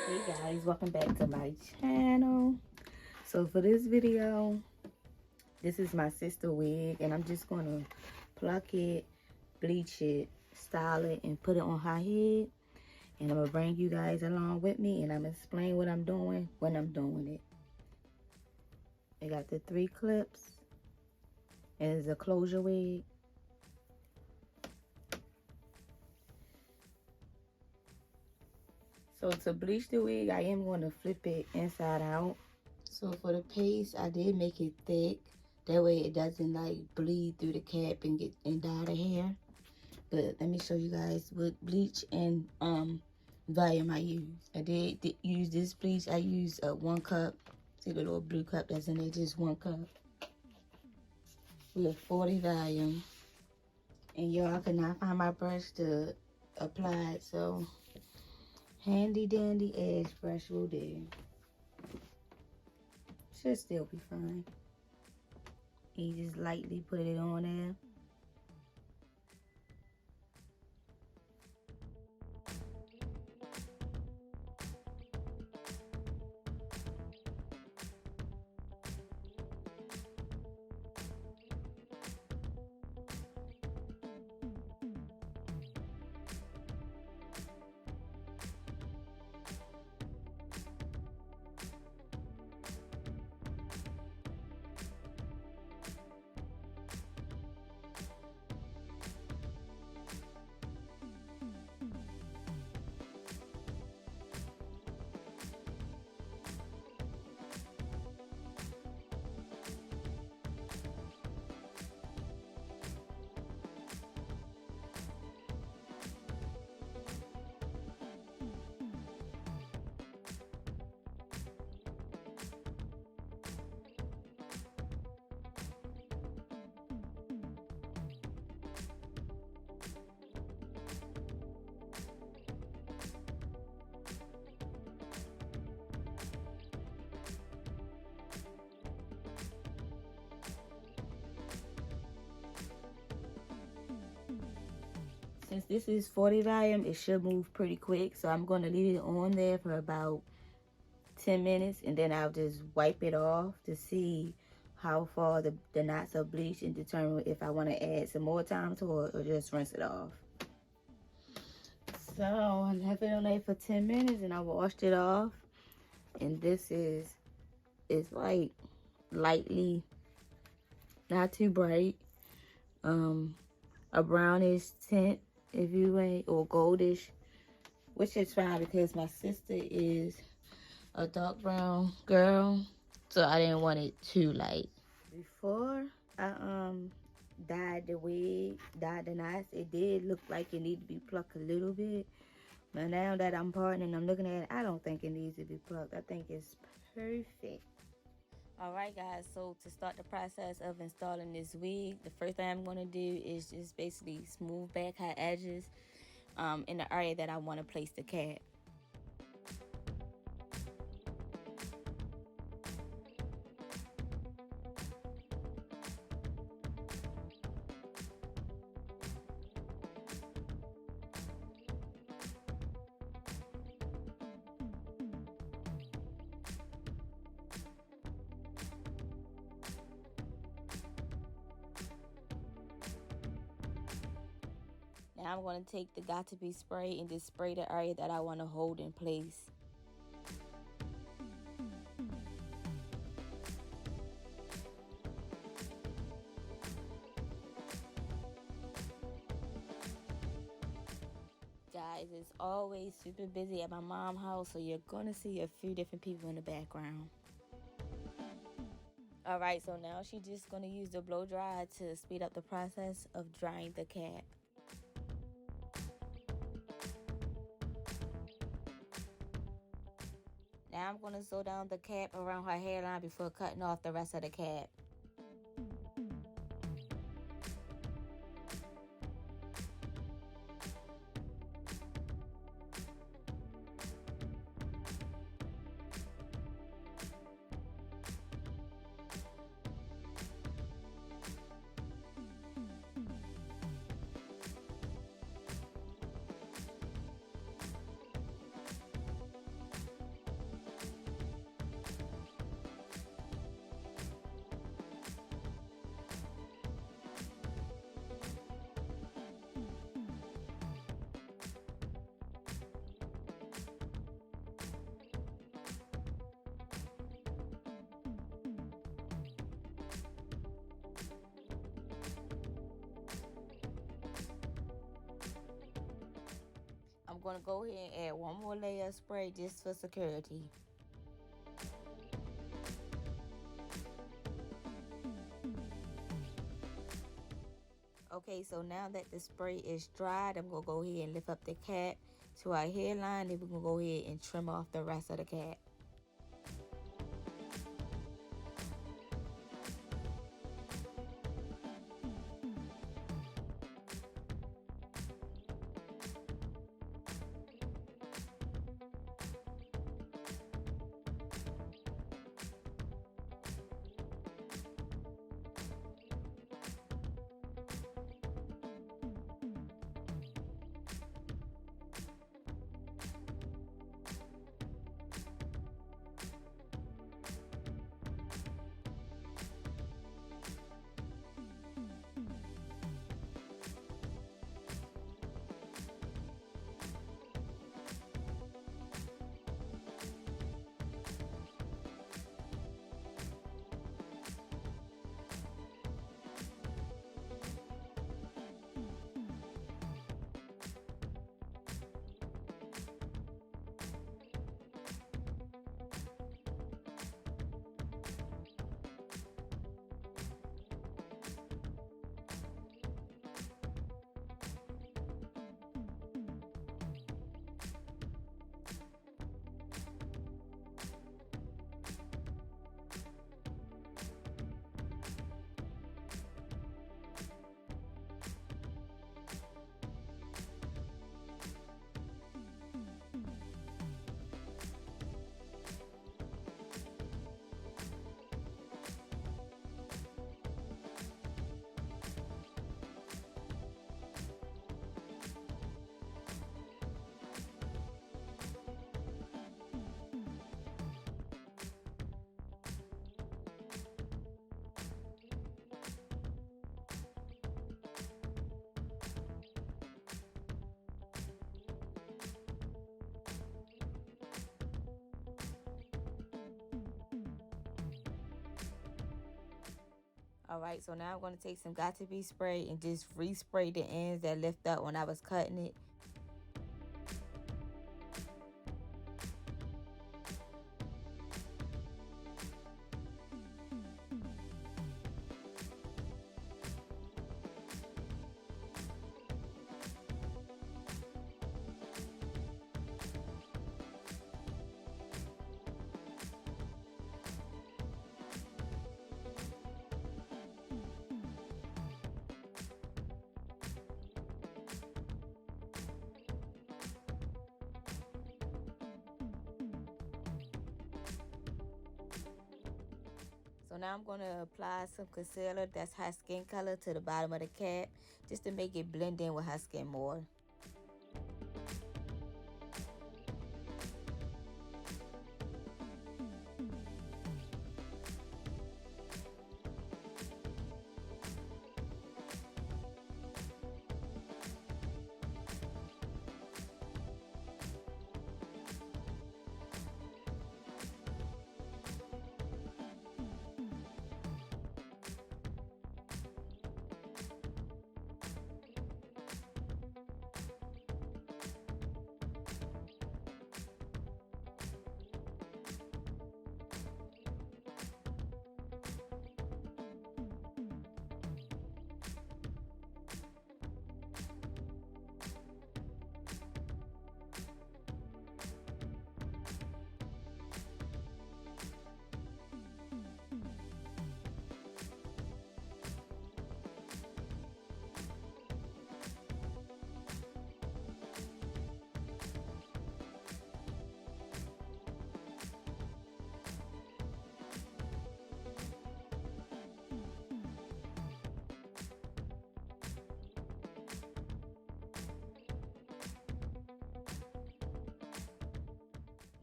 Hey guys, welcome back to my channel. So for this video, this is my sister wig, and I'm just gonna pluck it, bleach it, style it, and put it on her head. And I'm gonna bring you guys along with me, and I'm gonna explain what I'm doing when I'm doing it. I got the 3 clips, and it's a closure wig. So to bleach the wig, I am going to flip it inside out. So for the paste, I did make it thick. That way it doesn't like bleed through the cap and dye the hair. But let me show you guys what bleach and volume I use. I did use this bleach. I used 1 cup. See the little blue cup that's in there, just 1 cup. With 40 volume. And y'all could not find my brush to apply it, so handy dandy edge brush will do. Should still be fine. You just lightly put it on there. Since this is 40 volume, it should move pretty quick. So I'm going to leave it on there for about 10 minutes. And then I'll just wipe it off to see how far the knots are bleached and determine if I want to add some more time to it or just rinse it off. So I left it on there for 10 minutes and I washed it off. And this is, it's like lightly, not too bright. A brownish tint, if you will, or goldish, which is fine because my sister is a dark brown girl, so I didn't want it too light. Before I dyed the wig, dyed the knots, it did look like it needed to be plucked a little bit, but now that I'm parting and I'm looking at it, I don't think it needs to be plucked. I think it's perfect. Alright guys, so to start the process of installing this wig, the first thing I'm going to do is just basically smooth back her edges in the area that I want to place the cap. Now I'm going to take the Got2b spray and just spray the area that I want to hold in place. Guys, it's always super busy at my mom's house, so you're going to see a few different people in the background. Alright, so now she's just going to use the blow dryer to speed up the process of drying the cap. Now I'm going to sew down the cap around her hairline before cutting off the rest of the cap. going to go ahead and add one more layer of spray just for security. Okay, so now that the spray is dried, I'm going to go ahead and lift up the cap to our hairline. Then we're going to go ahead and trim off the rest of the cap. Alright, so now I'm going to take some Got2b spray and just respray the ends that lift up when I was cutting it. So now I'm going to apply some concealer that's her skin color to the bottom of the cap just to make it blend in with her skin more.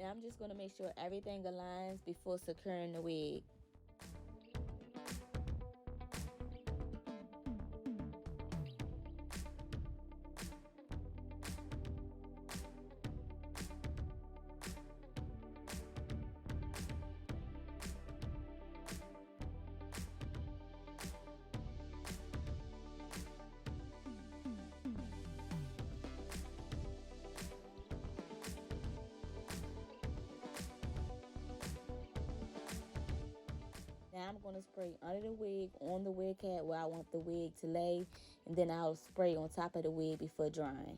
Now I'm just going to make sure everything aligns before securing the wig. to spray under the wig on the wig cap where I want the wig to lay, and then I'll spray on top of the wig before drying.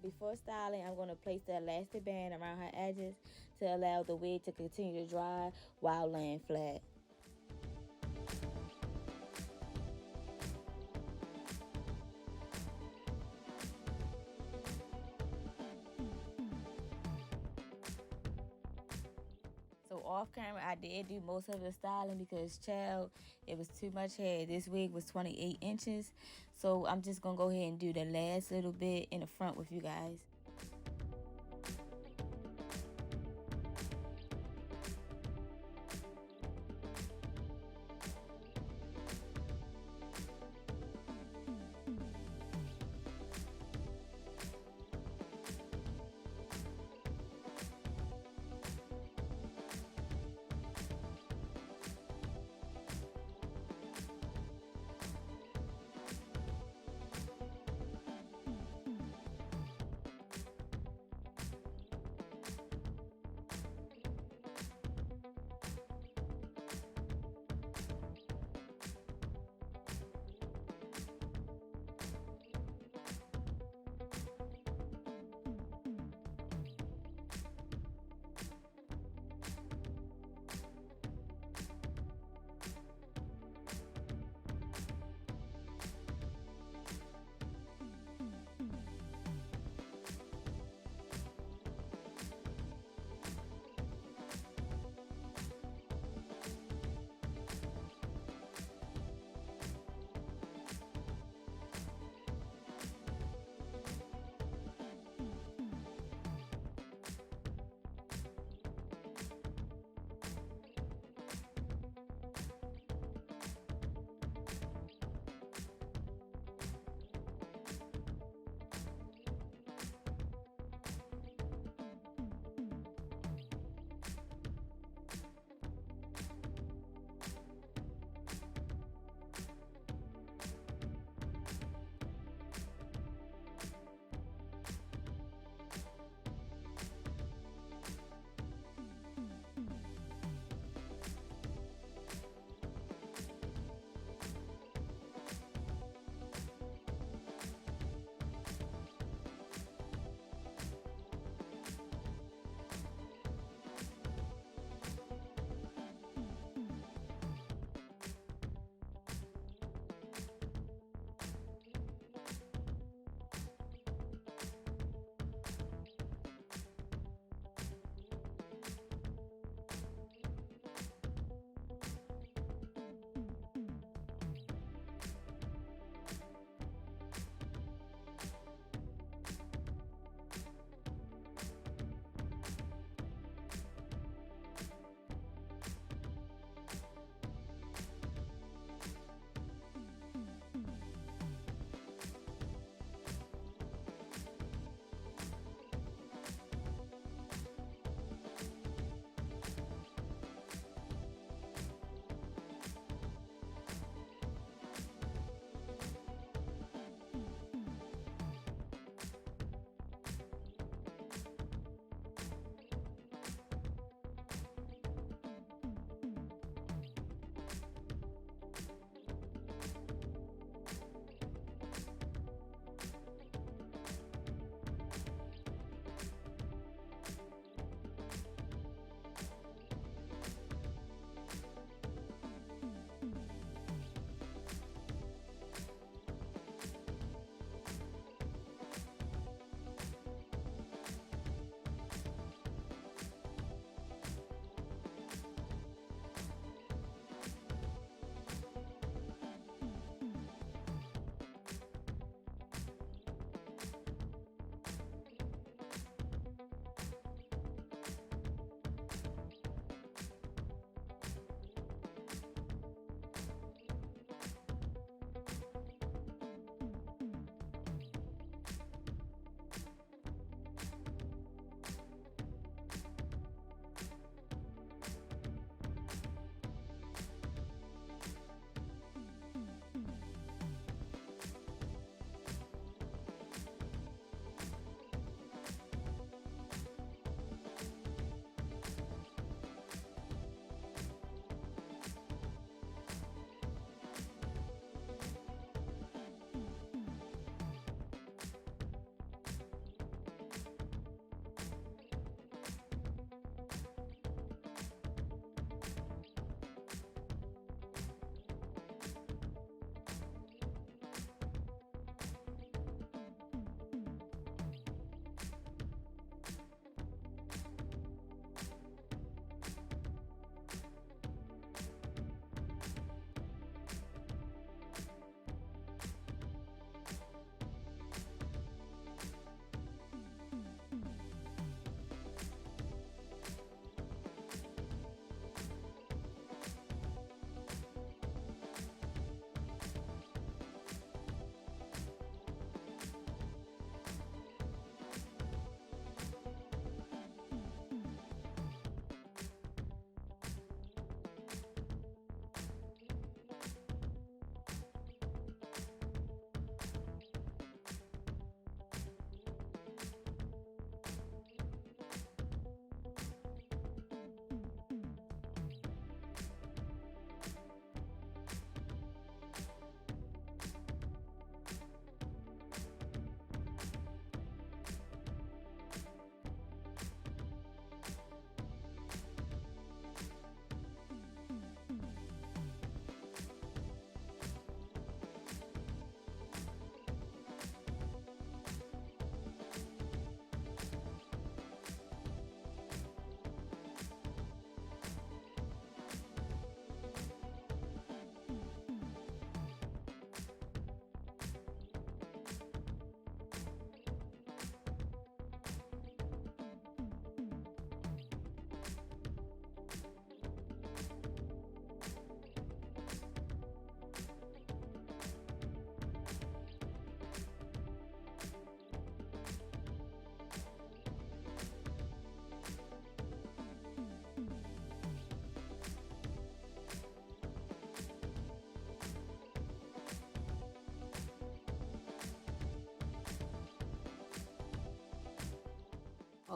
Before styling, I'm going to place the elastic band around her edges to allow the wig to continue to dry while laying flat. So off camera, I did do most of the styling because, child, it was too much hair. This wig was 28 inches. So I'm just going to go ahead and do the last little bit in the front with you guys.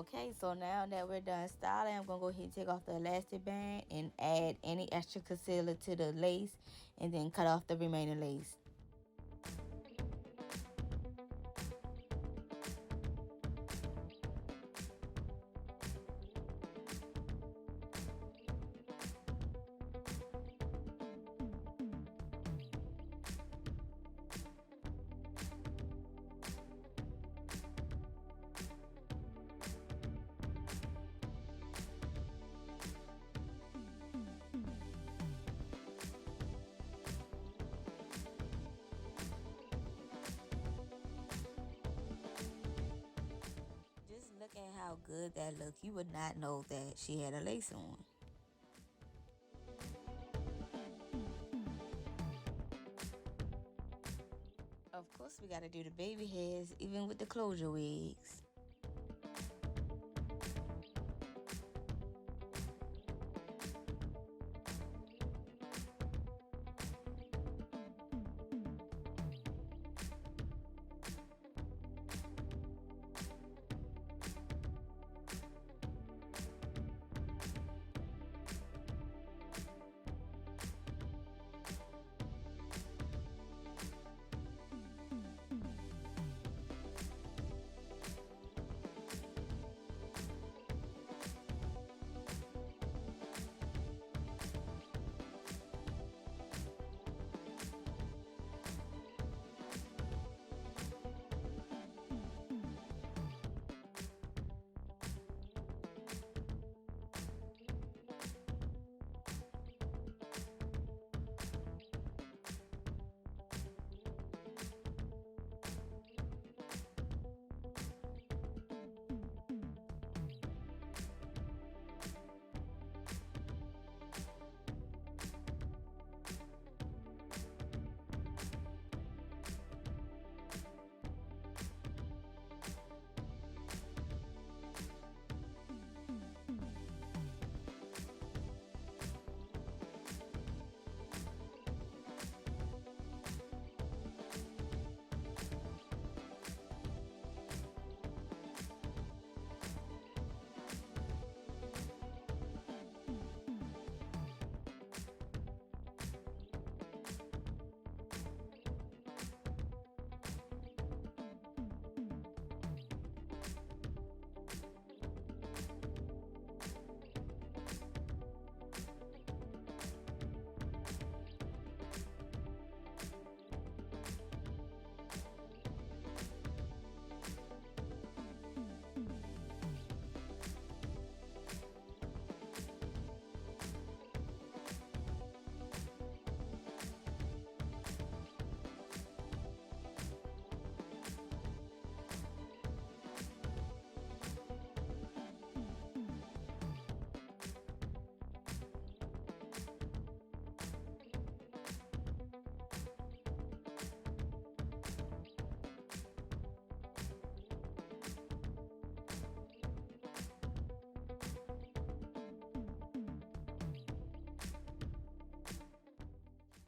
Okay, so now that we're done styling, I'm going to go ahead and take off the elastic band and add any extra concealer to the lace and then cut off the remaining lace. Just look at how good that looks. You would not know that she had a lace on. Of course, we got to do the baby hairs, even with the closure wigs.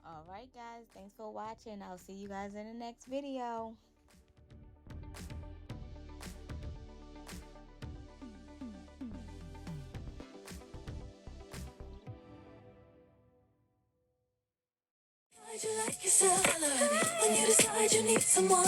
Alright guys, thanks for watching. I'll see you guys in the next video. You like yourself, when you decide you need someone.